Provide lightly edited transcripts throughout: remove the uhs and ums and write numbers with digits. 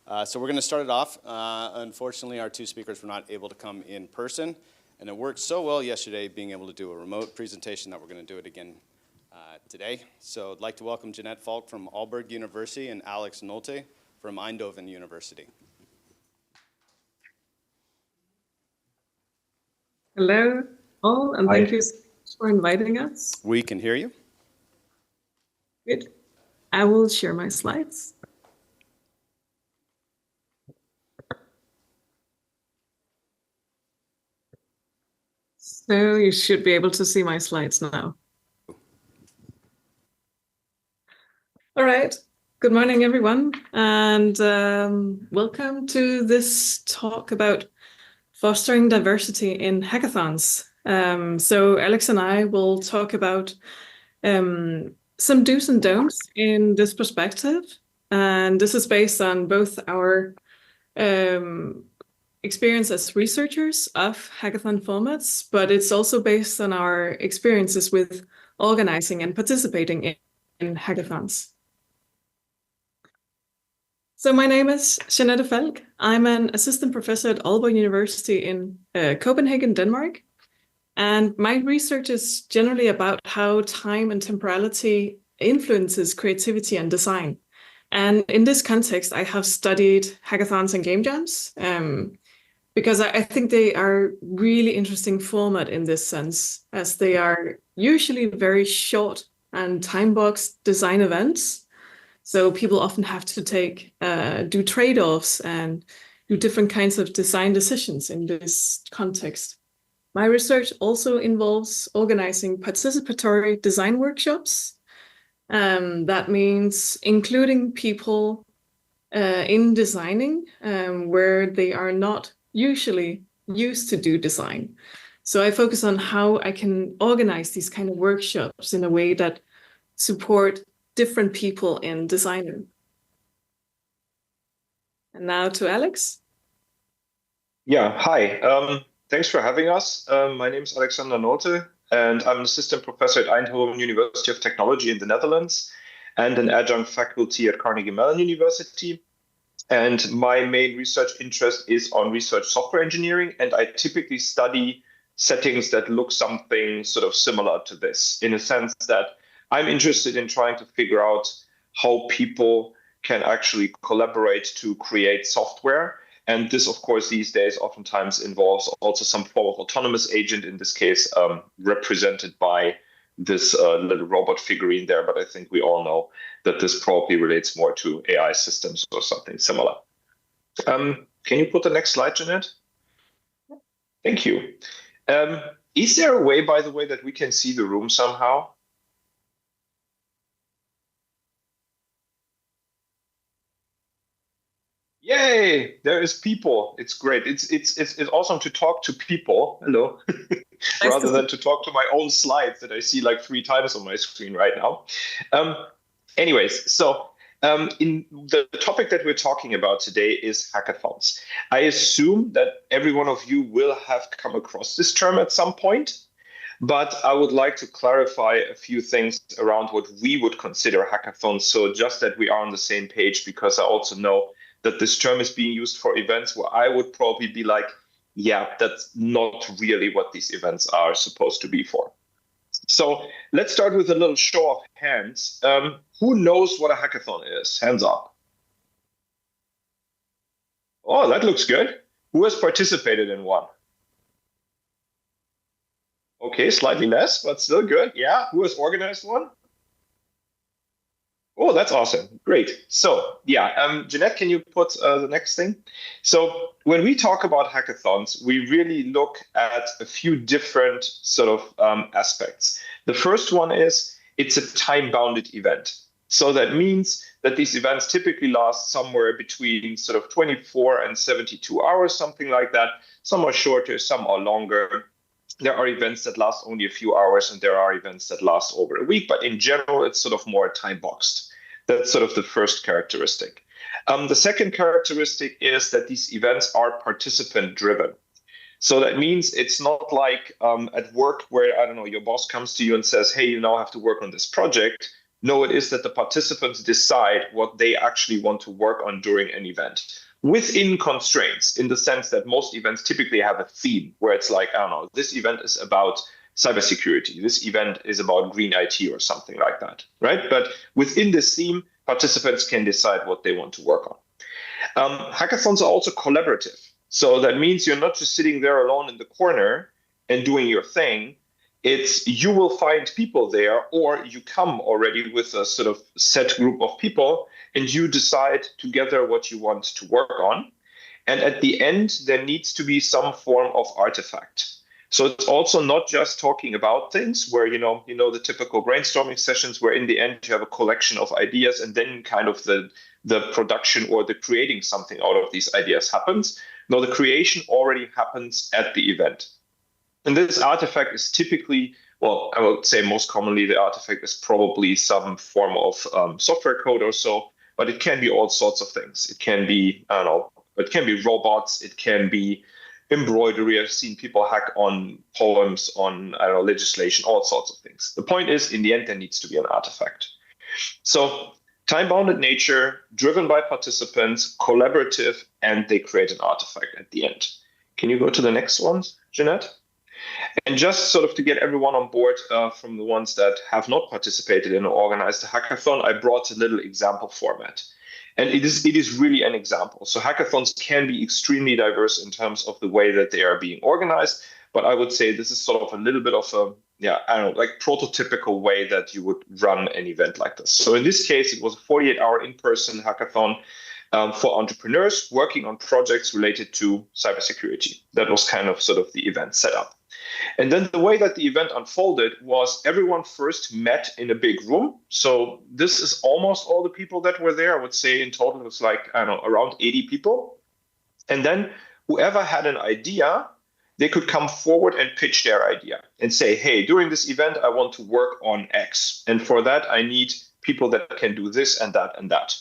So we're going to start it off. Unfortunately, our two speakers were not able to come in person, and it worked so well yesterday being able to do a remote presentation that we're going to do it again today. So I'd like to welcome Jeanette Falk from Aalborg University and Alex Nolte from Eindhoven University. Hello all, and thank you so much for inviting us. We can hear you. Good. I will share my slides. So you should be able to see my slides now. All right. Good morning, everyone, and welcome to this talk about fostering diversity in hackathons. So Alex and I will talk about some do's and don'ts in this perspective. And this is based on both our experience as researchers of hackathon formats, but it's also based on our experiences with organizing and participating in hackathons. So my name is Jeanette Falk. I'm an assistant professor at Aalborg University in Copenhagen, Denmark. And my research is generally about how time and temporality influences creativity and design. And in this context, I have studied hackathons and game jams because I think they are really interesting format in this sense, as they are usually very short and time-boxed design events. So people often have to do trade-offs and do different kinds of design decisions in this context. My research also involves organizing participatory design workshops. That means including people in designing where they are not usually used to do design. So I focus on how I can organize these kind of workshops in a way that support different people in designing. And now to Alex. Yeah, hi. Thanks for having us. My name is Alexander Nolte, and I'm an assistant professor at Eindhoven University of Technology in the Netherlands and an adjunct faculty at Carnegie Mellon University. And my main research interest is on research software engineering, and I typically study settings that look something sort of similar to this, in a sense that I'm interested in trying to figure out how people can actually collaborate to create software. And this, of course, these days oftentimes involves also some form of autonomous agent, in this case, represented by this little robot figurine there. But I think we all know that this probably relates more to AI systems or something similar. Can you put the next slide, Jeanette? Thank you. Is there a way, by the way, that we can see the room somehow? Yay! There is people. It's great. It's awesome to talk to people. Hello, rather than to talk to my own slides that I see like 3 times on my screen right now. Anyways, so in the topic that we're talking about today is hackathons. I assume that every one of you will have come across this term at some point, but I would like to clarify a few things around what we would consider hackathons. So just that we are on the same page, because I also know that this term is being used for events where I would probably be like, yeah, that's not really what these events are supposed to be for. So let's start with a little show of hands. Who knows what a hackathon is? Hands up. Oh, that looks good. Who has participated in one? Okay, slightly less, but still good. Yeah, who has organized one? Oh, that's awesome. Great. So yeah, Jeanette, can you put the next thing? So when we talk about hackathons, we really look at a few different sort of aspects. The first one is it's a time-bounded event. So that means that these events typically last somewhere between sort of 24 and 72 hours, something like that. Some are shorter, some are longer. There are events that last only a few hours, and there are events that last over a week. But in general, it's sort of more time-boxed. That's sort of the first characteristic. The second characteristic is that these events are participant-driven. So that means it's not like at work where, I don't know, your boss comes to you and says, hey, you now have to work on this project. No, it is that the participants decide what they actually want to work on during an event within constraints, in the sense that most events typically have a theme where it's like, I don't know, this event is about cybersecurity. This event is about green IT or something like that, right? But within this theme, participants can decide what they want to work on. Hackathons are also collaborative. So that means you're not just sitting there alone in the corner and doing your thing. It's you will find people there, or you come already with a sort of set group of people and you decide together what you want to work on. And at the end, there needs to be some form of artifact. So it's also not just talking about things where, you know, the typical brainstorming sessions where in the end you have a collection of ideas and then kind of the production or the creating something out of these ideas happens. No, the creation already happens at the event. And this artifact is typically, well, I would say most commonly the artifact is probably some form of software code or so, but it can be all sorts of things. It can be, I don't know, it can be robots, it can be embroidery. I've seen people hack on poems, on, I don't know, legislation, all sorts of things. The point is, in the end, there needs to be an artifact. So time-bounded nature, driven by participants, collaborative, and they create an artifact at the end. Can you go to the next one, Jeanette? And just sort of to get everyone on board from the ones that have not participated in or organized a hackathon, I brought a little example format. And it is really an example. So hackathons can be extremely diverse in terms of the way that they are being organized. But I would say this is sort of a little bit of a, I don't know, like prototypical way that you would run an event like this. So in this case, it was a 48-hour in-person hackathon for entrepreneurs working on projects related to cybersecurity. That was kind of sort of the event setup. And then the way that the event unfolded was everyone first met in a big room. So this is almost all the people that were there. I would say in total it was like, I don't know, around 80 people. And then whoever had an idea, they could come forward and pitch their idea and say, hey, during this event, I want to work on X. And for that, I need people that can do this and that and that.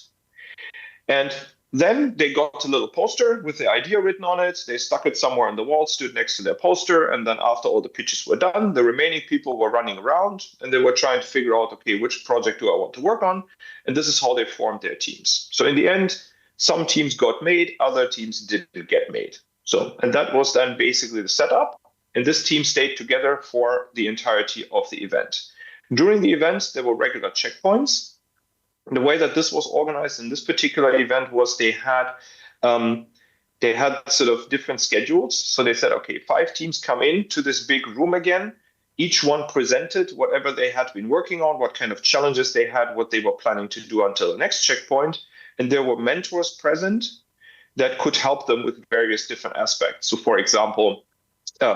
And then they got a little poster with the idea written on it. They stuck it somewhere on the wall, stood next to their poster. And then after all the pitches were done, the remaining people were running around and they were trying to figure out, okay, which project do I want to work on? And this is how they formed their teams. So in the end, some teams got made, other teams didn't get made. So, and that was then basically the setup. And this team stayed together for the entirety of the event. During the event, there were regular checkpoints. The way that this was organized in this particular event was they had sort of different schedules. So they said, okay, 5 teams come into this big room again. Each one presented whatever they had been working on, what kind of challenges they had, what they were planning to do until the next checkpoint. And there were mentors present that could help them with various different aspects. So for example,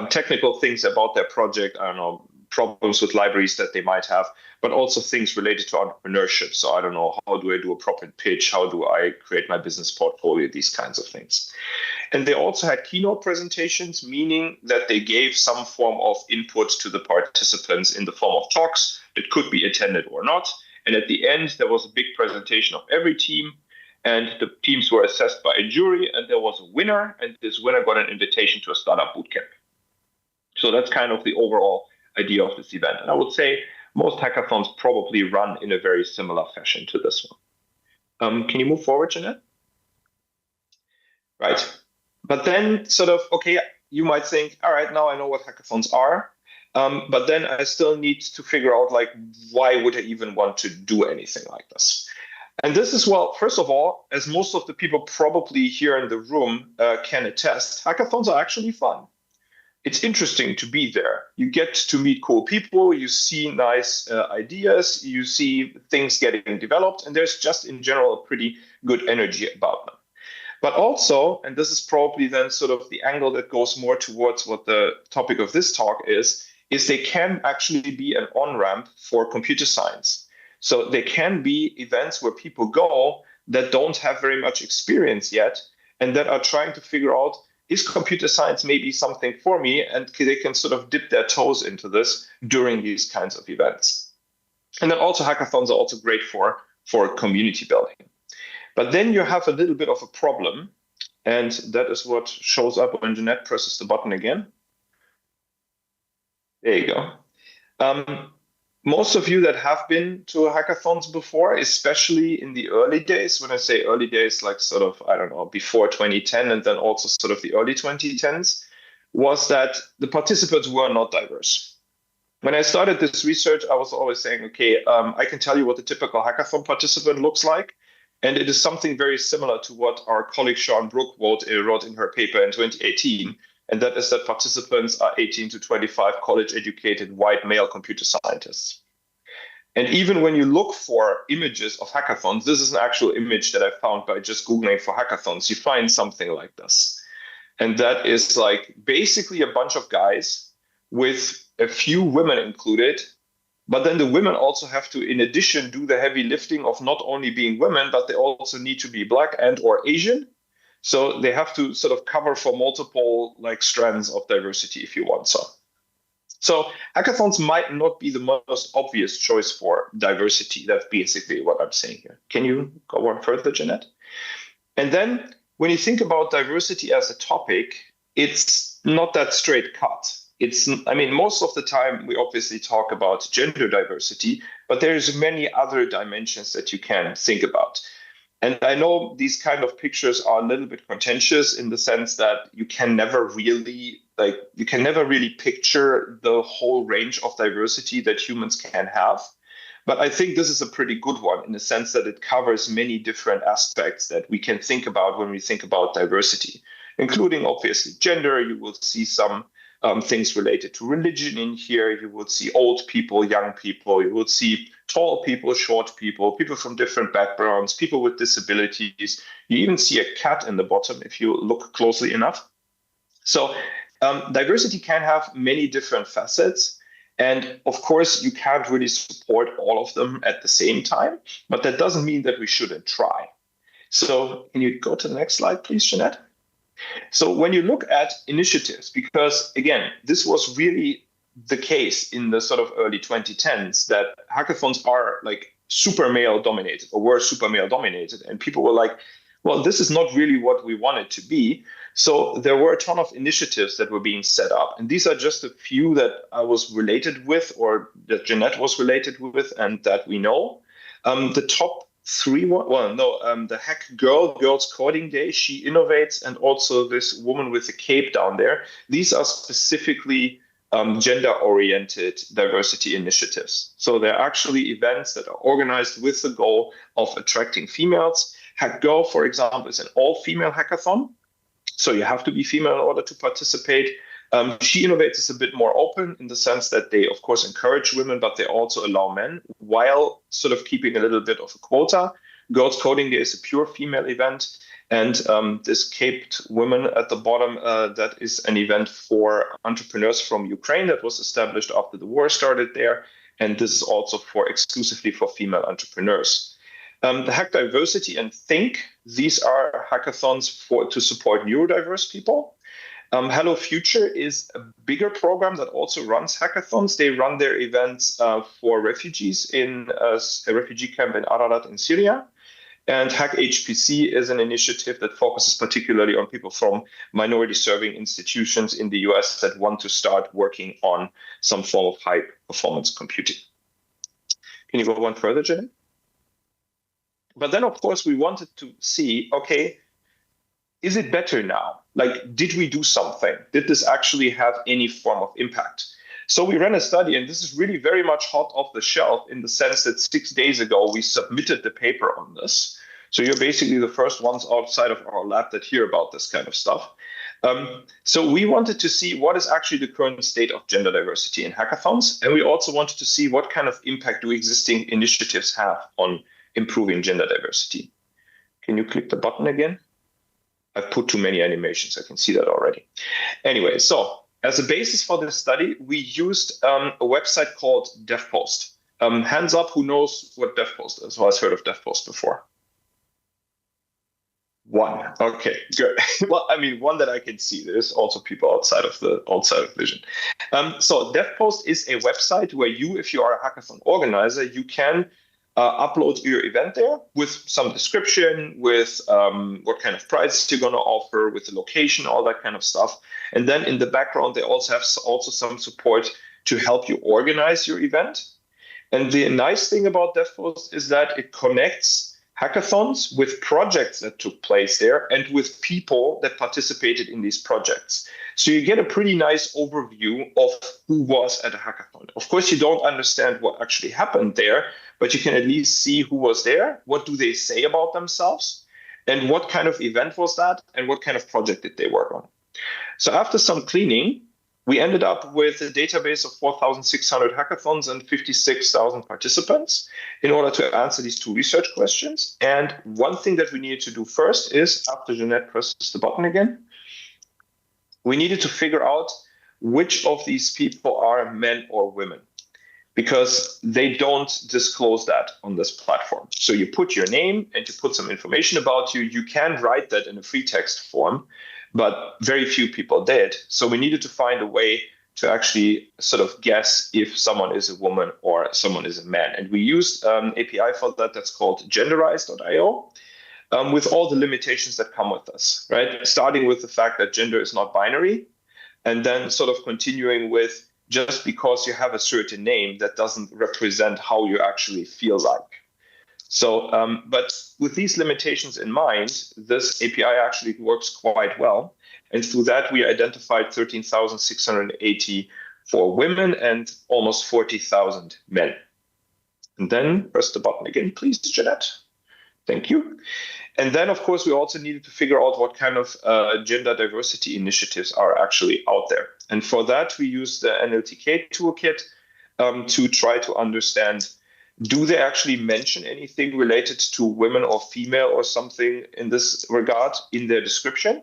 technical things about their project, I don't know, problems with libraries that they might have, but also things related to entrepreneurship. So I don't know, how do I do a proper pitch? How do I create my business portfolio? These kinds of things. And they also had keynote presentations, meaning that they gave some form of input to the participants in the form of talks that could be attended or not. And at the end, there was a big presentation of every team. And the teams were assessed by a jury, and there was a winner, and this winner got an invitation to a startup bootcamp. So that's kind of the overall idea of this event. And I would say most hackathons probably run in a very similar fashion to this one. Can you move forward, Jeanette? Right. But then sort of, okay, you might think, all right, now I know what hackathons are. But then I still need to figure out, like, why would I even want to do anything like this? And this is, well, first of all, as most of the people probably here in the room can attest, hackathons are actually fun. It's interesting to be there. You get to meet cool people, you see nice ideas, you see things getting developed, and there's just in general a pretty good energy about them. But also, and this is probably then sort of the angle that goes more towards what the topic of this talk is they can actually be an on-ramp for computer science. So there can be events where people go that don't have very much experience yet and that are trying to figure out, is computer science maybe something for me? And they can sort of dip their toes into this during these kinds of events. And then also hackathons are also great for community building. But then you have a little bit of a problem. And that is what shows up when Jeanette presses the button again. There you go. most of you that have been to hackathons before, especially in the early days, when I say early days, like sort of, I don't know, before 2010 and then also sort of the early 2010s, was that the participants were not diverse. When I started this research, I was always saying, okay, I can tell you what the typical hackathon participant looks like. And it is something very similar to what our colleague Sean Brook wrote in her paper in 2018. And that is that participants are 18 to 25 college-educated white male computer scientists. And even when you look for images of hackathons, this is an actual image that I found by just Googling for hackathons, you find something like this. And that is like basically a bunch of guys with a few women included. But then the women also have to, in addition, do the heavy lifting of not only being women, but they also need to be Black and or Asian. So they have to sort of cover for multiple like strands of diversity, if you want so. So hackathons might not be the most obvious choice for diversity. That's basically what I'm saying here. Can you go one further, Jeanette? And then when you think about diversity as a topic, it's not that straight cut. I mean, most of the time we obviously talk about gender diversity, but there's many other dimensions that you can think about. And I know these kind of pictures are a little bit contentious in the sense that you can never really picture the whole range of diversity that humans can have. But I think this is a pretty good one in the sense that it covers many different aspects that we can think about when we think about diversity, including obviously gender. You will see some things related to religion in here. You would see old people, young people. You would see tall people, short people, people from different backgrounds, people with disabilities. You even see a cat in the bottom if you look closely enough. So diversity can have many different facets. And of course, you can't really support all of them at the same time, but that doesn't mean that we shouldn't try. So can you go to the next slide, please, Jeanette? So when you look at initiatives, because again, this was really the case in the sort of early 2010s that hackathons are like super male dominated or were super male dominated. And people were like, well, this is not really what we want it to be. So there were a ton of initiatives that were being set up. And these are just a few that I was related with or that Jeanette was related with and that we know. The top three, the Hack Girls Coding Day, she innovates, and also this woman with the cape down there. These are specifically gender-oriented diversity initiatives. So they're actually events that are organized with the goal of attracting females. Hack Girl, for example, is an all-female hackathon. So you have to be female in order to participate. She Innovates is a bit more open in the sense that they, of course, encourage women, but they also allow men while sort of keeping a little bit of a quota. Girls Coding Day is a pure female event. And this caped woman at the bottom, that is an event for entrepreneurs from Ukraine that was established after the war started there. And this is also exclusively for female entrepreneurs. The Hack Diversity and Think, these are hackathons to support neurodiverse people. Hello Future is a bigger program that also runs hackathons. They run their events for refugees in a refugee camp in Ararat in Syria. And Hack HPC is an initiative that focuses particularly on people from minority-serving institutions in the US that want to start working on some form of high-performance computing. Can you go one further, Jeanette? But then, of course, we wanted to see, okay, is it better now? Like, did we do something? Did this actually have any form of impact? So we ran a study, and this is really very much hot off the shelf in the sense that 6 days ago, we submitted the paper on this. So you're basically the first ones outside of our lab that hear about this kind of stuff. So we wanted to see what is actually the current state of gender diversity in hackathons. And we also wanted to see what kind of impact do existing initiatives have on improving gender diversity. Can you click the button again? I've put too many animations. I can see that already. Anyway, so as a basis for this study, we used a website called DevPost. Hands up, who knows what DevPost is? Who has heard of DevPost before? One. Okay, good. Well, I mean, one that I can see. There's also people outside of vision. So DevPost is a website where you, if you are a hackathon organizer, you can upload your event there with some description, with what kind of prizes you're going to offer, with the location, all that kind of stuff. And then in the background, they also have some support to help you organize your event. And the nice thing about DevPost is that it connects hackathons with projects that took place there and with people that participated in these projects. So you get a pretty nice overview of who was at a hackathon. Of course, you don't understand what actually happened there, but you can at least see who was there, what do they say about themselves, and what kind of event was that, and what kind of project did they work on. So after some cleaning, we ended up with a database of 4,600 hackathons and 56,000 participants in order to answer these two research questions. And one thing that we needed to do first is, after Jeanette presses the button again, we needed to figure out which of these people are men or women, because they don't disclose that on this platform. So you put your name and you put some information about you. You can write that in a free text form, but very few people did. So we needed to find a way to actually sort of guess if someone is a woman or someone is a man. And we used an API for that that's called genderize.io, with all the limitations that come with this, right? Starting with the fact that gender is not binary, and then sort of continuing with just because you have a certain name, that doesn't represent how you actually feel like. So, but with these limitations in mind, this API actually works quite well. And through that, we identified 13,680 for women and almost 40,000 men. And then press the button again, please, Jeanette. Thank you. And then, of course, we also needed to figure out what kind of gender diversity initiatives are actually out there. And for that, we used the NLTK toolkit to try to understand, do they actually mention anything related to women or female or something in this regard in their description?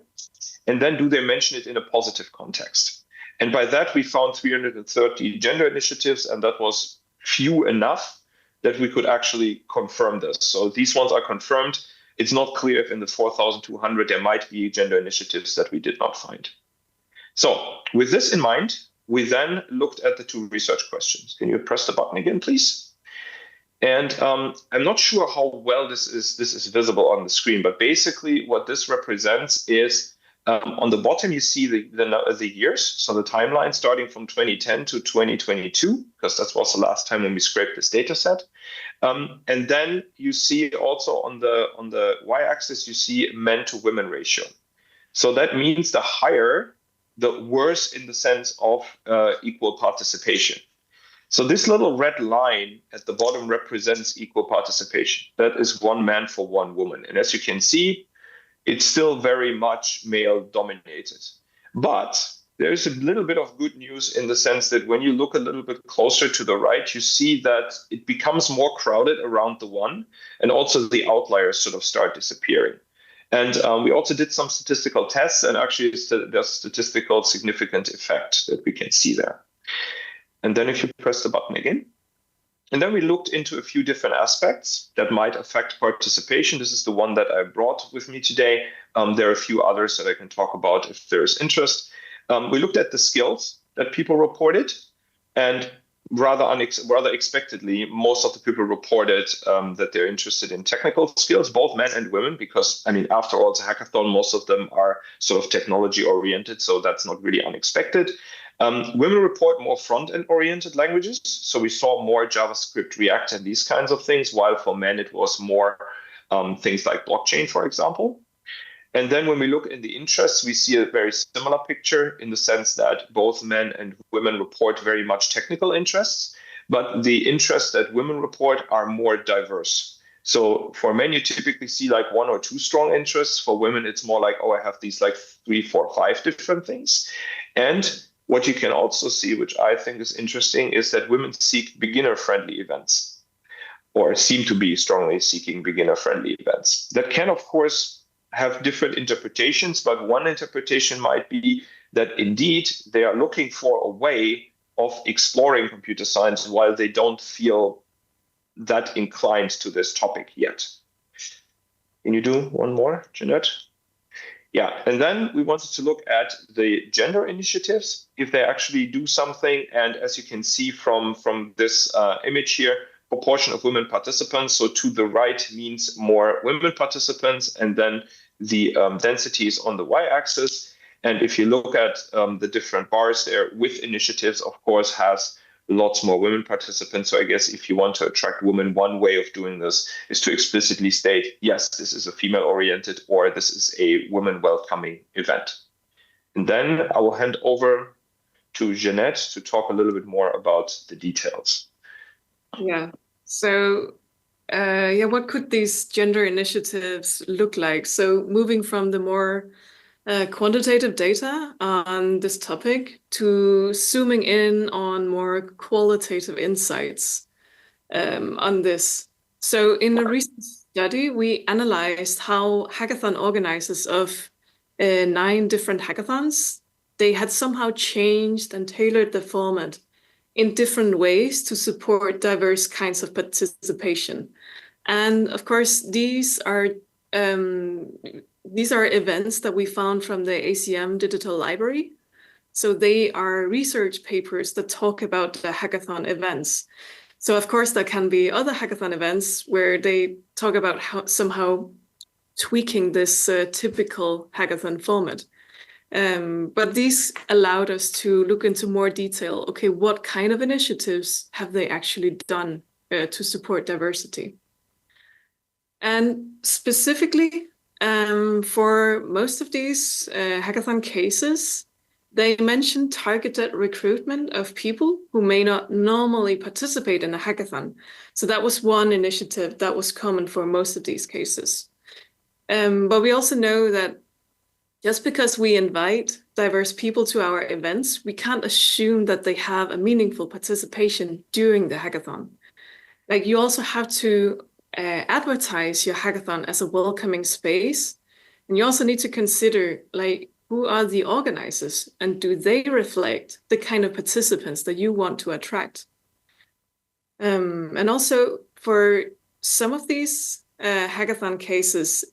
And then do they mention it in a positive context? And by that, we found 330 gender initiatives, and that was few enough that we could actually confirm this. So these ones are confirmed. It's not clear if in the 4,200 there might be gender initiatives that we did not find. So with this in mind, we then looked at the two research questions. Can you press the button again, please? And I'm not sure how well this is visible on the screen, but basically what this represents is on the bottom, you see the years, so the timeline starting from 2010 to 2022, because that was the last time when we scraped this data set. And then you see also on the y-axis, you see men to women ratio. So that means the higher, the worse in the sense of equal participation. So this little red line at the bottom represents equal participation. That is one man for one woman. And as you can see, it's still very much male dominated. But there's a little bit of good news in the sense that when you look a little bit closer to the right, you see that it becomes more crowded around the one, and also the outliers sort of start disappearing. And we also did some statistical tests, and actually there's statistical significant effect that we can see there. And then if you press the button again, and then we looked into a few different aspects that might affect participation. This is the one that I brought with me today. There are a few others that I can talk about if there is interest. We looked at the skills that people reported, and rather expectedly, most of the people reported that they're interested in technical skills, both men and women, because, I mean, after all, it's a hackathon, most of them are sort of technology oriented, so that's not really unexpected. Women report more front-end oriented languages, so we saw more JavaScript, React, and these kinds of things, while for men it was more things like blockchain, for example. And then when we look in the interests, we see a very similar picture in the sense that both men and women report very much technical interests, but the interests that women report are more diverse. So for men, you typically see like 1 or 2 strong interests. For women, it's more like, oh, I have these like 3, 4, 5 different things. And what you can also see, which I think is interesting, is that women seek beginner-friendly events, or seem to be strongly seeking beginner-friendly events. That can, of course, have different interpretations, but one interpretation might be that indeed they are looking for a way of exploring computer science while they don't feel that inclined to this topic yet. Can you do one more, Jeanette? Yeah, and then we wanted to look at the gender initiatives, if they actually do something. And as you can see from this image here, proportion of women participants. So to the right means more women participants, and then the density is on the y-axis. And if you look at the different bars there, with initiatives, of course, has lots more women participants. So I guess if you want to attract women, one way of doing this is to explicitly state, yes, this is a female-oriented or this is a women-welcoming event. And then I will hand over to Jeanette to talk a little bit more about the details. Yeah. So, what could these gender initiatives look like? So, moving from the more quantitative data on this topic to zooming in on more qualitative insights on this. So, in a recent study, we analyzed how hackathon organizers of 9 different hackathons, they had somehow changed and tailored the format in different ways to support diverse kinds of participation. And of course, these are events that we found from the ACM Digital Library. So they are research papers that talk about the hackathon events. So of course, there can be other hackathon events where they talk about how somehow tweaking this typical hackathon format. But these allowed us to look into more detail. Okay, what kind of initiatives have they actually done to support diversity? And specifically, for most of these hackathon cases, they mentioned targeted recruitment of people who may not normally participate in a hackathon. So that was one initiative that was common for most of these cases. But we also know that just because we invite diverse people to our events, we can't assume that they have a meaningful participation during the hackathon. Like, you also have to advertise your hackathon as a welcoming space. And you also need to consider, like, who are the organizers and do they reflect the kind of participants that you want to attract? And also for some of these hackathon cases,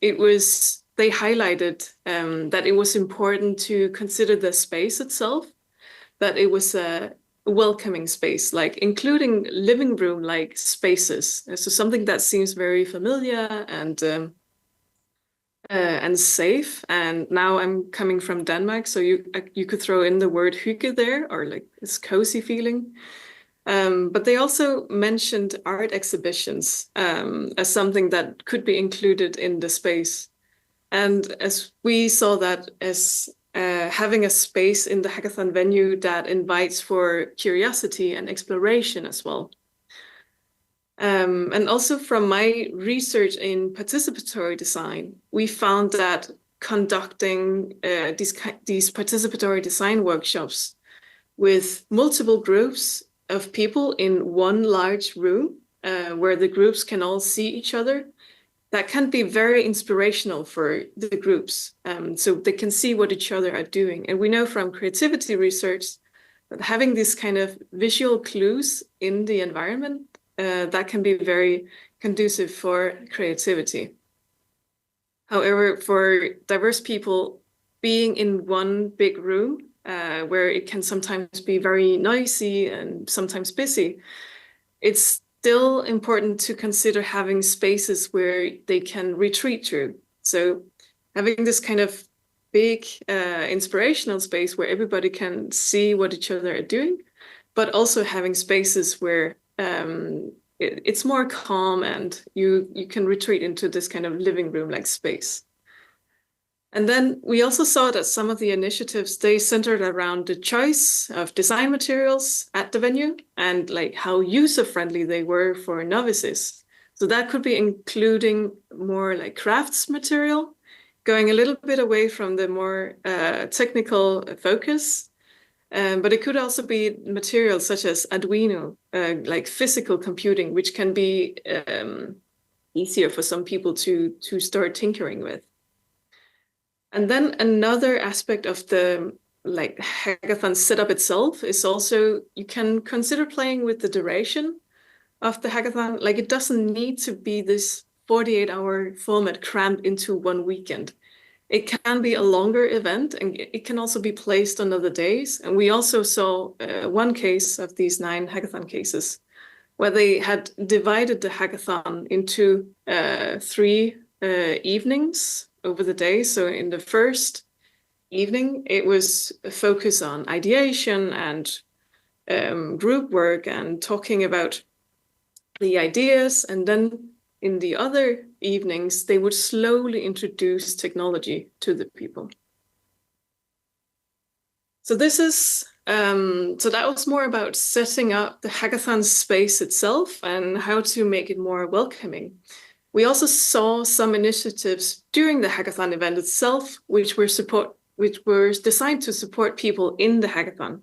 they highlighted that it was important to consider the space itself, that it was a welcoming space, like including living room-like spaces. So something that seems very familiar and safe. And now I'm coming from Denmark, so you could throw in the word hygge there, or like this cozy feeling. But they also mentioned art exhibitions as something that could be included in the space. And as we saw that as having a space in the hackathon venue that invites for curiosity and exploration as well. And also from my research in participatory design, we found that conducting these participatory design workshops with multiple groups of people in one large room where the groups can all see each other, that can be very inspirational for the groups. So they can see what each other are doing. And we know from creativity research that having this kind of visual clues in the environment, that can be very conducive for creativity. However, for diverse people, being in one big room, where it can sometimes be very noisy and sometimes busy, it's still important to consider having spaces where they can retreat to. So having this kind of big inspirational space where everybody can see what each other are doing, but also having spaces where it's more calm and you can retreat into this kind of living room-like space. And then we also saw that some of the initiatives, they centered around the choice of design materials at the venue and like how user-friendly they were for novices. So that could be including more like crafts material, going a little bit away from the more technical focus. But it could also be materials such as Arduino, like physical computing, which can be easier for some people to start tinkering with. And then another aspect of the like hackathon setup itself is also you can consider playing with the duration of the hackathon. Like, it doesn't need to be this 48-hour format crammed into one weekend. It can be a longer event, and it can also be placed on other days. And we also saw one case of these 9 hackathon cases where they had divided the hackathon into 3 evenings over the day. So in the first evening, it was a focus on ideation and group work and talking about the ideas. And then in the other evenings, they would slowly introduce technology to the people. So this is, so that was more about setting up the hackathon space itself and how to make it more welcoming. We also saw some initiatives during the hackathon event itself, which were designed to support people in the hackathon.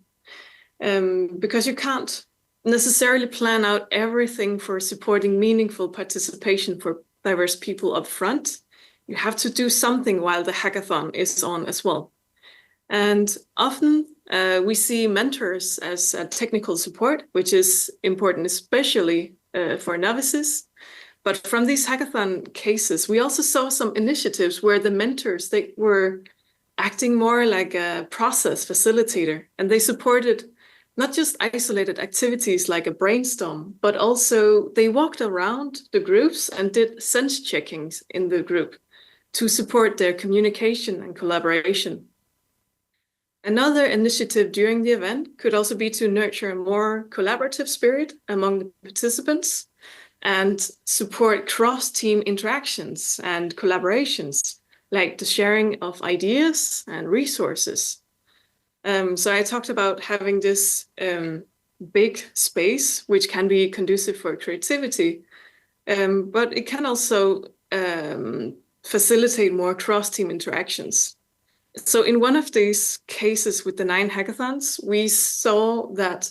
Because you can't necessarily plan out everything for supporting meaningful participation for diverse people up front. You have to do something while the hackathon is on as well. And often we see mentors as technical support, which is important, especially for novices. But from these hackathon cases, we also saw some initiatives where the mentors, they were acting more like a process facilitator, and they supported not just isolated activities like a brainstorm, but also they walked around the groups and did sense checkings in the group to support their communication and collaboration. Another initiative during the event could also be to nurture a more collaborative spirit among the participants and support cross-team interactions and collaborations, like the sharing of ideas and resources. So I talked about having this big space, which can be conducive for creativity, but it can also facilitate more cross-team interactions. So in one of these cases with the 9 hackathons, we saw that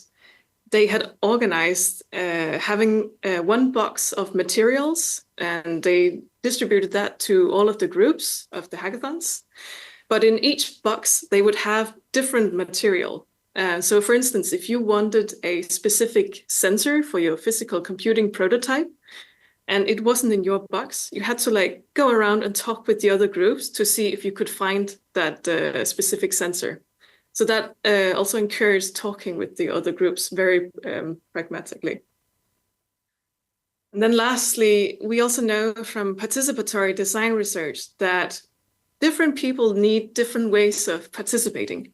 they had organized having one box of materials, and they distributed that to all of the groups of the hackathons. But in each box, they would have different material. So for instance, if you wanted a specific sensor for your physical computing prototype, and it wasn't in your box, you had to go around and talk with the other groups to see if you could find that specific sensor. So that also encouraged talking with the other groups very pragmatically. And then lastly, we also know from participatory design research that different people need different ways of participating.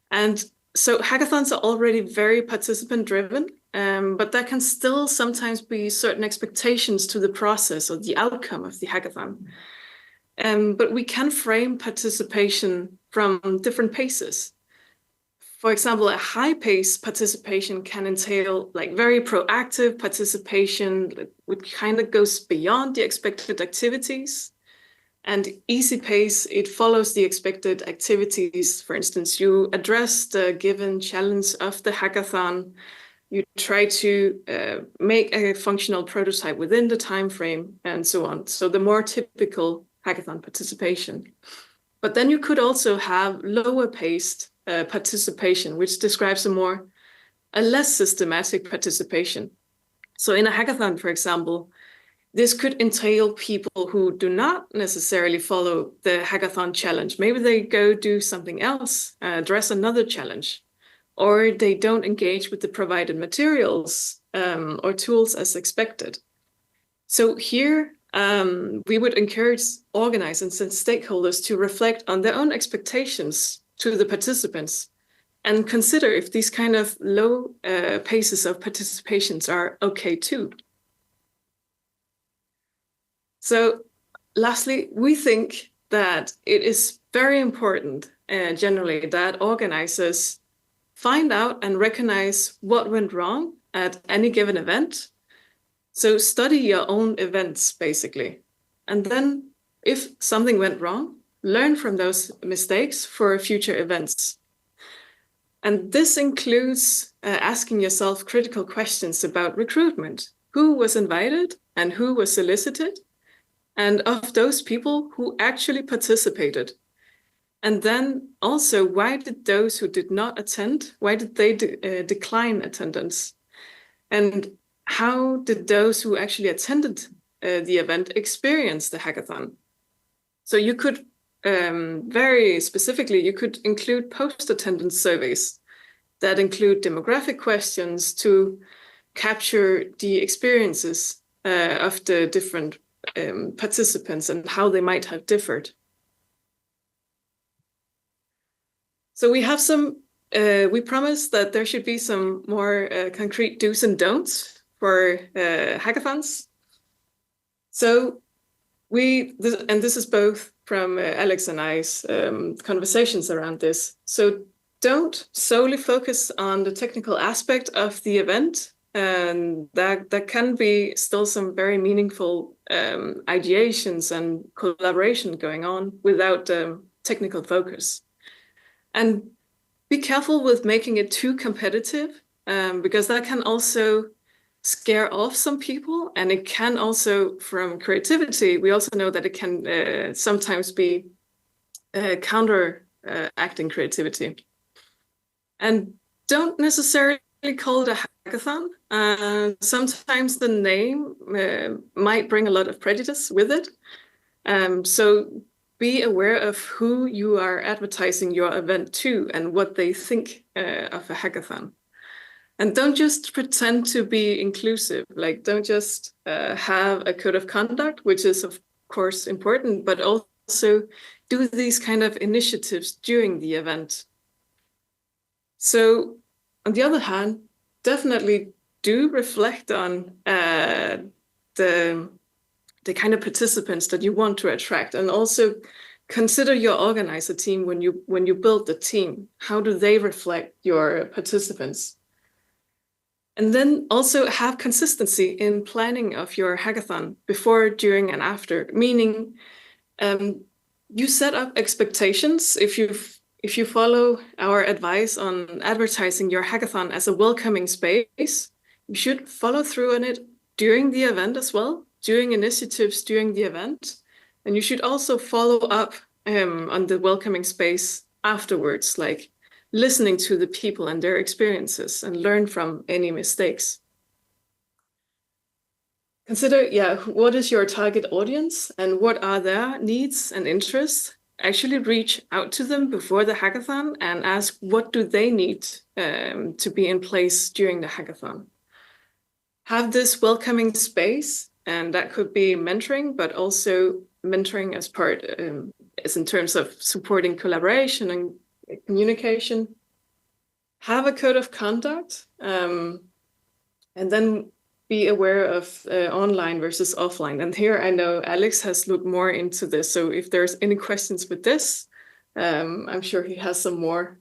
And so hackathons are already very participant driven, but there can still sometimes be certain expectations to the process or the outcome of the hackathon. But we can frame participation from different paces. For example, a high-paced participation can entail very proactive participation, which kind of goes beyond the expected activities. And easy pace, it follows the expected activities. For instance, you address the given challenge of the hackathon. You try to make a functional prototype within the time frame, and so on. So the more typical hackathon participation. But then you could also have lower paced participation, which describes a less systematic participation. So in a hackathon, for example, this could entail people who do not necessarily follow the hackathon challenge. Maybe they go do something else, address another challenge, or they don't engage with the provided materials or tools as expected. So here, we would encourage organizers and stakeholders to reflect on their own expectations to the participants and consider if these kind of low paces of participations are okay too. So lastly, we think that it is very important generally that organizers find out and recognize what went wrong at any given event. So study your own events, basically. And then if something went wrong, learn from those mistakes for future events. And this includes asking yourself critical questions about recruitment. Who was invited and who was solicited? And of those people who actually participated. And then also, why did those who did not attend, why did they decline attendance? And how did those who actually attended the event experience the hackathon? So you could, very specifically, you could include post-attendance surveys that include demographic questions to capture the experiences of the different participants and how they might have differed. So we have some we promised that there should be some more concrete do's and don'ts for hackathons. So this is both from Alex and I's conversations around this. So don't solely focus on the technical aspect of the event. And that can be still some very meaningful ideations and collaboration going on without technical focus. And be careful with making it too competitive, because that can also scare off some people, and it can also, from creativity, we also know that it can sometimes be counteracting creativity. And don't necessarily call it a hackathon. Sometimes the name might bring a lot of prejudice with it. So be aware of who you are advertising your event to and what they think of a hackathon. And don't just pretend to be inclusive. Like, don't just have a code of conduct, which is of course important, but also do these kind of initiatives during the event. So on the other hand, definitely do reflect on the kind of participants that you want to attract, and also consider your organizer team when you build the team. How do they reflect your participants? And then also have consistency in planning of your hackathon before, during, and after. Meaning, you set up expectations. If you follow our advice on advertising your hackathon as a welcoming space, you should follow through on it during the event as well, doing initiatives during the event. And you should also follow up on the welcoming space afterwards, like listening to the people and their experiences and learn from any mistakes. Consider, what is your target audience and what are their needs and interests? Actually reach out to them before the hackathon and ask what do they need to be in place during the hackathon. Have this welcoming space, and that could be mentoring, but also mentoring as part is in terms of supporting collaboration and communication. Have a code of conduct, and then be aware of online versus offline. And here I know Alex has looked more into this. So if there's any questions with this, I'm sure he has some more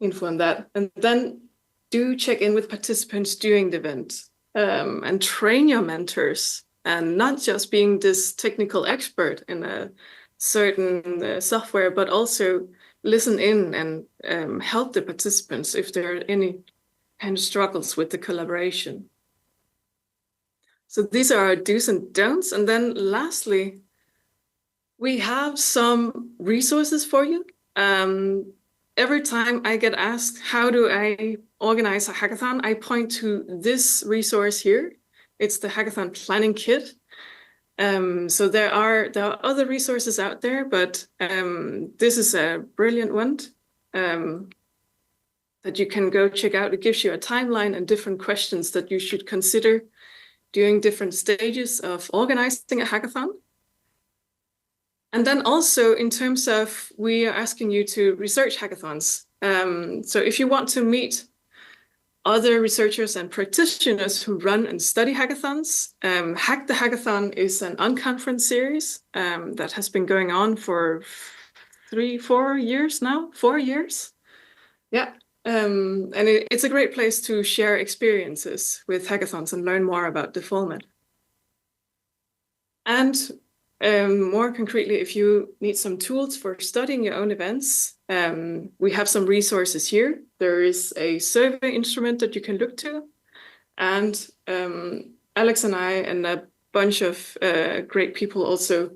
info on that. And then do check in with participants during the event, and train your mentors, and not just being this technical expert in a certain software, but also listen in and help the participants if there are any kind of struggles with the collaboration. So these are our do's and don'ts. And then lastly, we have some resources for you. Every time I get asked, how do I organize a hackathon? I point to this resource here. It's the Hackathon Planning Kit. So there are other resources out there, but this is a brilliant one that you can go check out. It gives you a timeline and different questions that you should consider during different stages of organizing a hackathon. And then also in terms of, we are asking you to research hackathons. So if you want to meet other researchers and practitioners who run and study hackathons, Hack the Hackathon is an unconference series that has been going on for 4 years now, 4 years. Yeah. And it's a great place to share experiences with hackathons and learn more about the format. And more concretely, if you need some tools for studying your own events, we have some resources here. There is a survey instrument that you can look to. And Alex and I and a bunch of great people also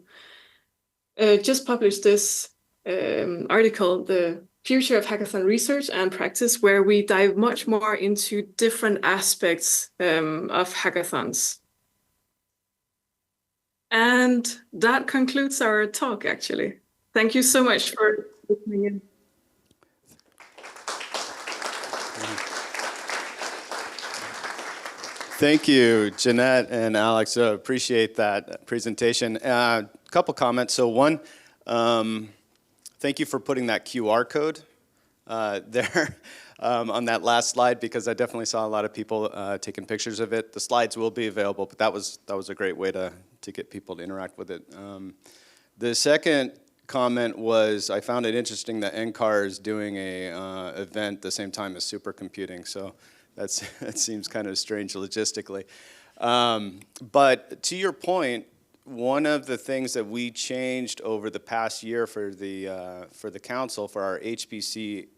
just published this article, The Future of Hackathon Research and Practice, where we dive much more into different aspects of hackathons. And that concludes our talk, actually. Thank you so much for listening in. Thank you, Jeanette and Alex. Appreciate that presentation. A couple comments. So one, thank you for putting that QR code there on that last slide, because I definitely saw a lot of people taking pictures of it. The slides will be available, but that was a great way to get people to interact with it. The second comment was, I found it interesting that NCAR is doing a event the same time as supercomputing, so that seems kind of strange logistically. But to your point, one of the things that we changed over the past year for the council, for our HPC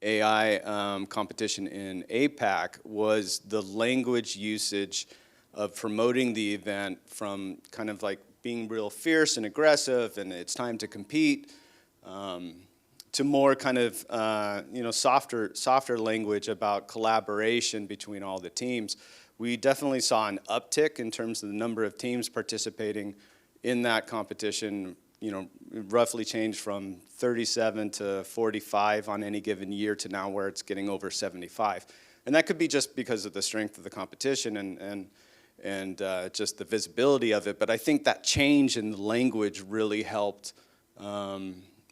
AI competition in APAC, was the language usage of promoting the event from kind of like being real fierce and aggressive and it's time to compete, to more kind of softer language about collaboration between all the teams. We definitely saw an uptick in terms of the number of teams participating in that competition. Roughly changed from 37 to 45 on any given year to now where it's getting over 75. And that could be just because of the strength of the competition and just the visibility of it. But I think that change in the language really helped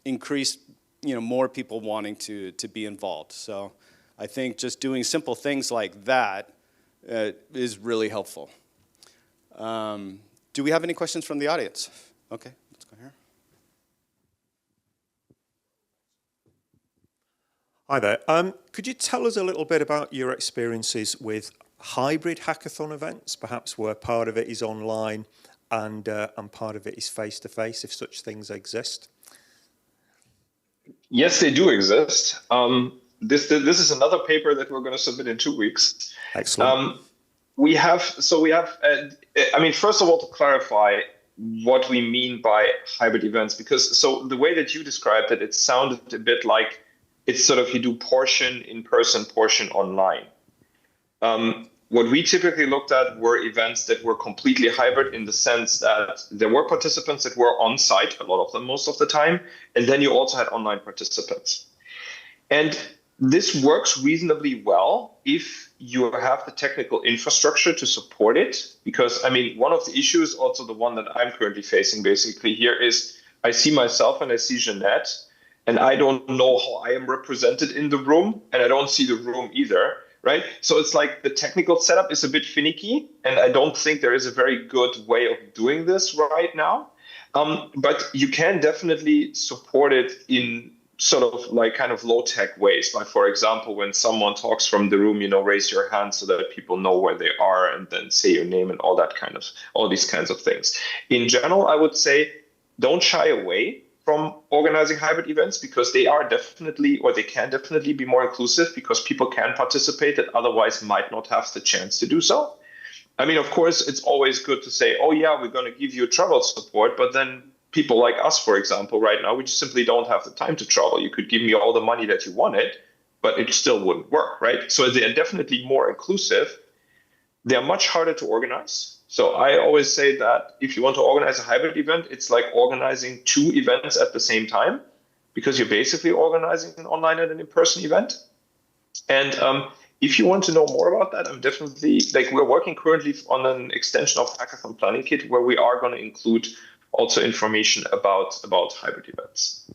increase more people wanting to be involved. So I think just doing simple things like that is really helpful. Do we have any questions from the audience? Okay, let's go here. Hi there. Could you tell us a little bit about your experiences with hybrid hackathon events, perhaps where part of it is online and part of it is face-to-face, if such things exist? Yes, they do exist. This is another paper that we're going to submit in 2 weeks. Excellent. We have, first of all, to clarify what we mean by hybrid events, because the way that you described it, it sounded a bit like it's sort of you do portion in person, portion online. What we typically looked at were events that were completely hybrid, in the sense that there were participants that were on site, a lot of them most of the time, and then you also had online participants. And this works reasonably well if you have the technical infrastructure to support it, because one of the issues, also the one that I'm currently facing basically here, is I see myself and I see Jeanette, and I don't know how I am represented in the room, and I don't see the room either, right? So it's like the technical setup is a bit finicky, and I don't think there is a very good way of doing this right now. But you can definitely support it in sort of like kind of low-tech ways. Like, for example, when someone talks from the room, raise your hand so that people know where they are, and then say your name and all these kinds of things. In general, I would say don't shy away from organizing hybrid events, because they are definitely, or they can definitely be more inclusive, because people can participate that otherwise might not have the chance to do so. Of course, it's always good to say, oh yeah, we're going to give you travel support, but then people like us, for example, right now, we just simply don't have the time to travel. You could give me all the money that you wanted, but it still wouldn't work, right? So they are definitely more inclusive. They're much harder to organize. So I always say that if you want to organize a hybrid event, it's like organizing 2 events at the same time, because you're basically organizing an online and an in-person event. And if you want to know more about that, I'm definitely, we're working currently on an extension of Hackathon Planning Kit, where we are going to include also information about hybrid events.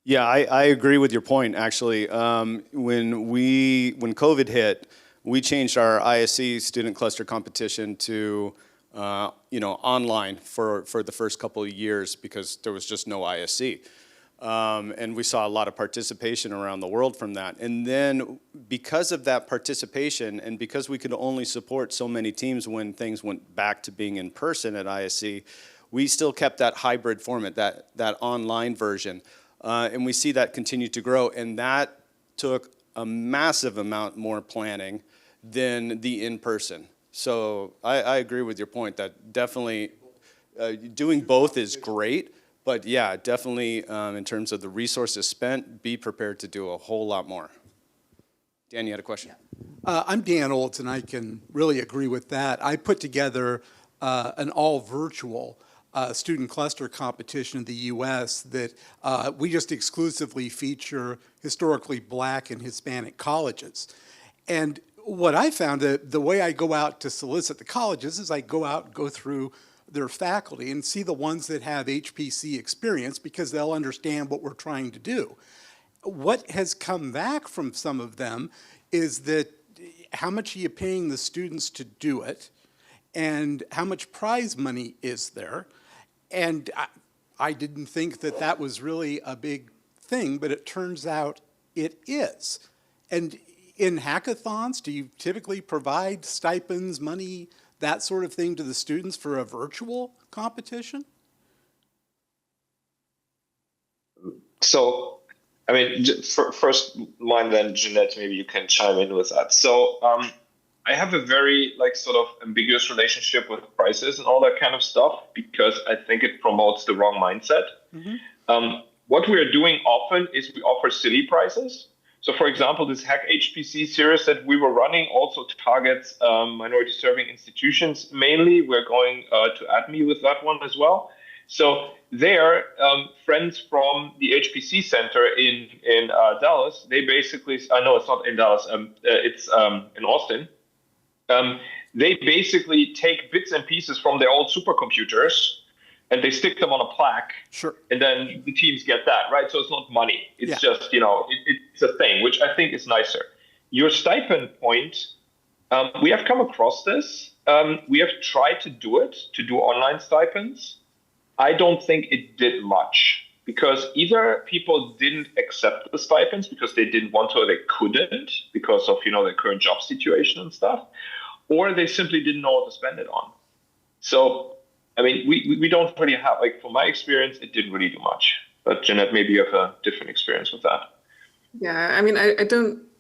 Yeah, I agree with your point, actually. When COVID hit, we changed our ISC student cluster competition to online for the first couple of years, because there was just no ISC. And we saw a lot of participation around the world from that. And then because of that participation, and because we could only support so many teams when things went back to being in person at ISC, we still kept that hybrid format, that online version. And we see that continue to grow. And that took a massive amount more planning than the in-person. So I agree with your point that definitely doing both is great. But yeah, definitely in terms of the resources spent, be prepared to do a whole lot more. Dan, you had a question? Yeah. I'm Dan Olds, and I can really agree with that. I put together an all-virtual student cluster competition in the U.S. that we just exclusively feature historically Black and Hispanic colleges. And what I found, the way I go out to solicit the colleges is I go out and go through their faculty and see the ones that have HPC experience because they'll understand what we're trying to do. What has come back from some of them is that how much are you paying the students to do it, and how much prize money is there? And I didn't think that that was really a big thing, but it turns out it is. And in hackathons, do you typically provide stipends, money, that sort of thing to the students for a virtual competition? So, I mean, first line, then Jeanette, maybe you can chime in with that. So, I have a very sort of ambiguous relationship with prices and all that kind of stuff because I think it promotes the wrong mindset. Mm-hmm. What we are doing often is we offer silly prices. So, for example, this Hack HPC series that we were running also targets minority serving institutions mainly. We're going to ADME with that one as well. So there, friends from the HPC Center in Dallas, they basically, no, it's not in Dallas, it's in Austin. They basically take bits and pieces from their old supercomputers and they stick them on a plaque. Sure. And then the teams get that, right? So it's not money. It's just, it's a thing, which I think is nicer. Your stipend point, we have come across this. We have tried to do online stipends. I don't think it did much because either people didn't accept the stipends because they didn't want to or they couldn't because of, their current job situation and stuff, or they simply didn't know what to spend it on. So, I mean, we don't really have, from my experience, it didn't really do much. But Jeanette, maybe you have a different experience with that. Yeah, I mean,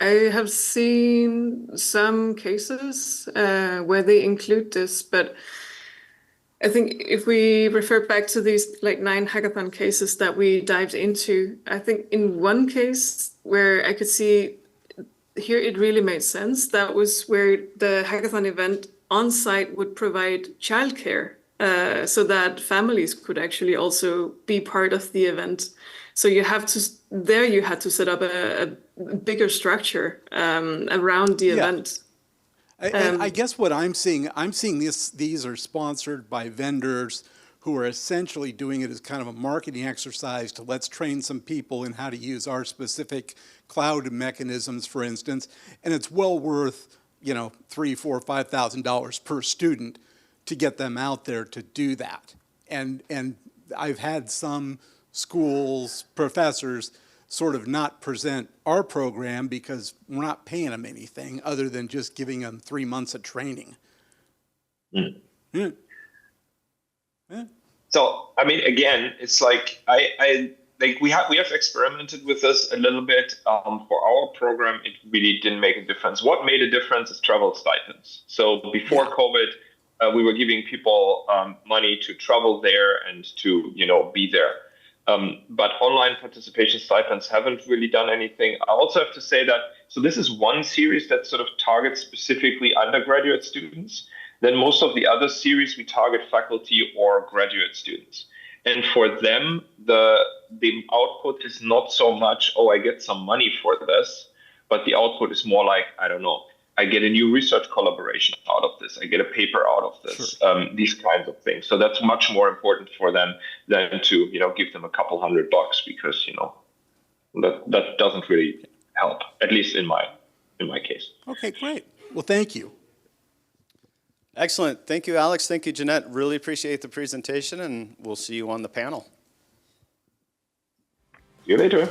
I have seen some cases where they include this, but I think if we refer back to these 9 hackathon cases that we dived into, I think in one case where I could see here it really made sense, that was where the hackathon event on site would provide childcare so that families could actually also be part of the event. So you had to set up a bigger structure around the event. I guess what I'm seeing these are sponsored by vendors who are essentially doing it as kind of a marketing exercise to let's train some people in how to use our specific cloud mechanisms, for instance, and it's well worth, $3,000, $4,000, $5,000 per student to get them out there to do that. And I've had some schools, professors, sort of not present our program because we're not paying them anything other than just giving them 3 months of training. Mm. Yeah. Yeah. So, I mean, again, it's we have experimented with this a little bit. For our program, it really didn't make a difference. What made a difference is travel stipends. So before COVID, we were giving people money to travel there and to, be there. But online participation stipends haven't really done anything. I also have to say that, so this is one series that sort of targets specifically undergraduate students. Then most of the other series, we target faculty or graduate students. And for them, the output is not so much, I get some money for this, but the output is more like, I don't know, I get a new research collaboration out of this. I get a paper out of this, sure. These kinds of things. So that's much more important for them than to, give them a couple $100 because, that doesn't really help, at least in my case. Okay, great. Well, thank you. Excellent. Thank you, Alex. Thank you, Jeanette. Really appreciate the presentation, and we'll see you on the panel. See you later.